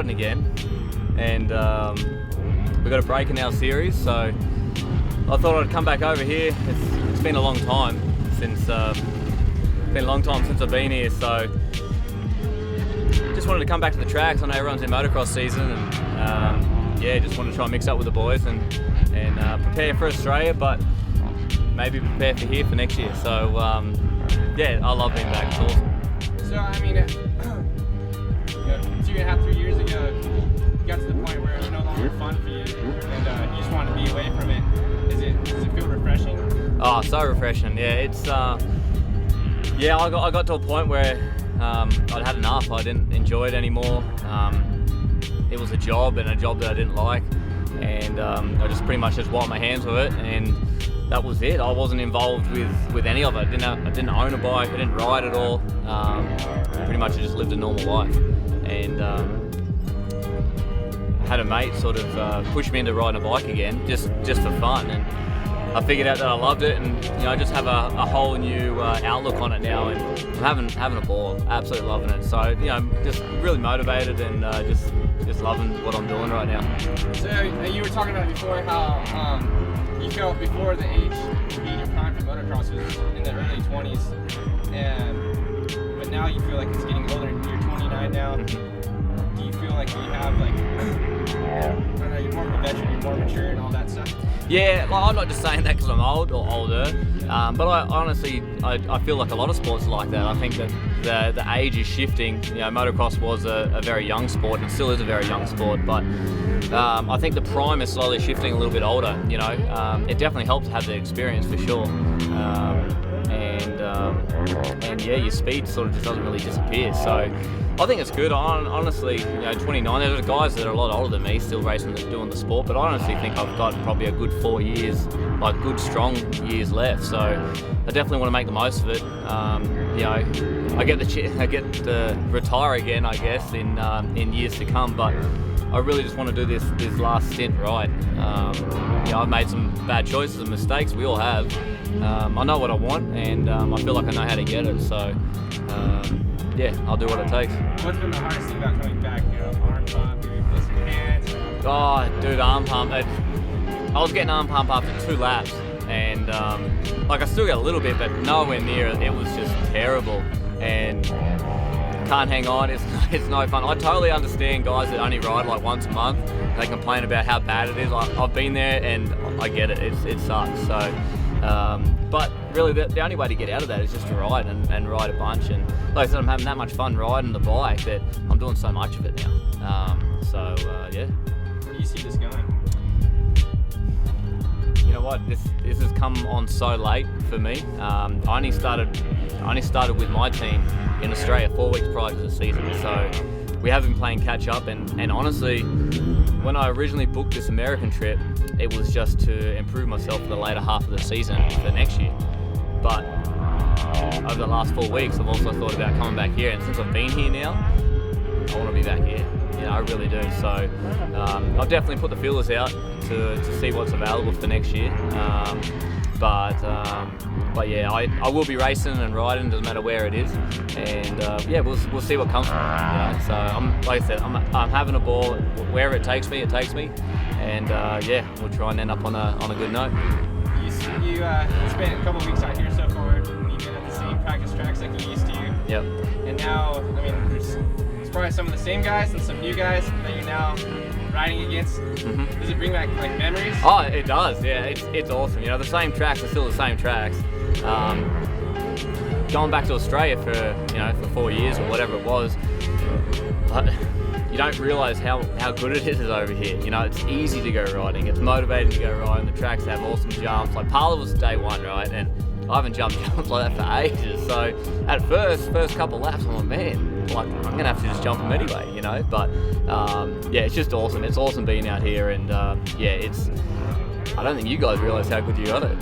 riding again, and we've got a break in our series, so I thought I'd come back over here. It's been a long time since I've been here, so just wanted to come back to the tracks. I know everyone's in motocross season, and just wanted to try and mix up with the boys and prepare for Australia, but maybe prepare for here for next year. So I love being back. It's awesome. So I mean, 2.5, 3 years ago, you got to the point where it was no longer fun for you, and you just wanted to be away from it. Does it feel refreshing? Oh, so refreshing. Yeah, it's I got to a point where I'd had enough. I didn't enjoy it anymore. It was a job that I didn't like, and I just pretty much just wiped my hands with it, and that was it. I wasn't involved with any of it. I didn't own a bike. I didn't ride at all. Pretty much I just lived a normal life, and had a mate sort of push me into riding a bike again, just for fun, and I figured out that I loved it, and I just have a whole new outlook on it now, and I'm having a ball, absolutely loving it. So just really motivated and just loving what I'm doing right now. So you were talking about before how you felt before the age being your prime for motocross was in the early 20s, but now you feel like it's getting older. You're 29 now. Do you feel like you have I don't know, you're more of a veteran, you're more mature and all that stuff? Yeah, I'm not just saying that because I'm old or older, but I honestly feel like a lot of sports are like that. I think that the age is shifting. Motocross was a very young sport and still is a very young sport, but I think the prime is slowly shifting a little bit older. It definitely helps to have the experience for sure, and your speed sort of just doesn't really disappear. So I think it's good. Honestly, 29, there's guys that are a lot older than me still racing, doing the sport, but I honestly think I've got probably a good 4 years, like good strong years left. So I definitely want to make the most of it. I get to retire again, I guess, in years to come, but I really just want to do this last stint right. I've made some bad choices and mistakes. We all have. I know what I want, and I feel like I know how to get it. So I'll do what it takes. What's been the hardest thing about coming back? Arm pump, maybe pissing your pants? Oh, dude, arm pump. I was getting arm pump after 2 laps, and I still got a little bit, but nowhere near it. It was just terrible, and can't hang on. It's no fun. I totally understand guys that only ride like once a month. They complain about how bad it is. I've been there, and I get it. It sucks. So, but really, the only way to get out of that is just to ride and ride a bunch. And like I said, I'm having that much fun riding the bike that I'm doing so much of it now. Where do you see this going? You know what? This has come on so late for me. I only started with my team in Australia 4 weeks prior to the season, so we have been playing catch up. And honestly, when I originally booked this American trip, it was just to improve myself for the later half of the season for next year. But over the last 4 weeks, I've also thought about coming back here, and since I've been here now, I want to be back here. I really do. So I've definitely put the feelers out to see what's available for next year. But yeah, I will be racing and riding, doesn't matter where it is, and we'll see what comes from it. So like I said, I'm having a ball. Wherever it takes me, and we'll try and end up on a good note. You spent a couple of weeks out here so far. You've been at the same practice tracks like you used to. Yep. And now, I mean, there's probably some of the same guys and some new guys that you're now riding against. Mm-hmm. Does it bring back like memories? Oh, it does. Yeah, it's awesome. The same tracks are still the same tracks. Going back to Australia for 4 years or whatever it was, you don't realise how good it is over here. It's easy to go riding. It's motivating to go riding. The tracks have awesome jumps. Like Parla was day 1, right? And I haven't jumped jumps like that for ages. So at first couple laps, I'm like, man, like I'm gonna have to just jump them anyway, But it's just awesome. It's awesome being out here, and I don't think you guys realise how good you got it.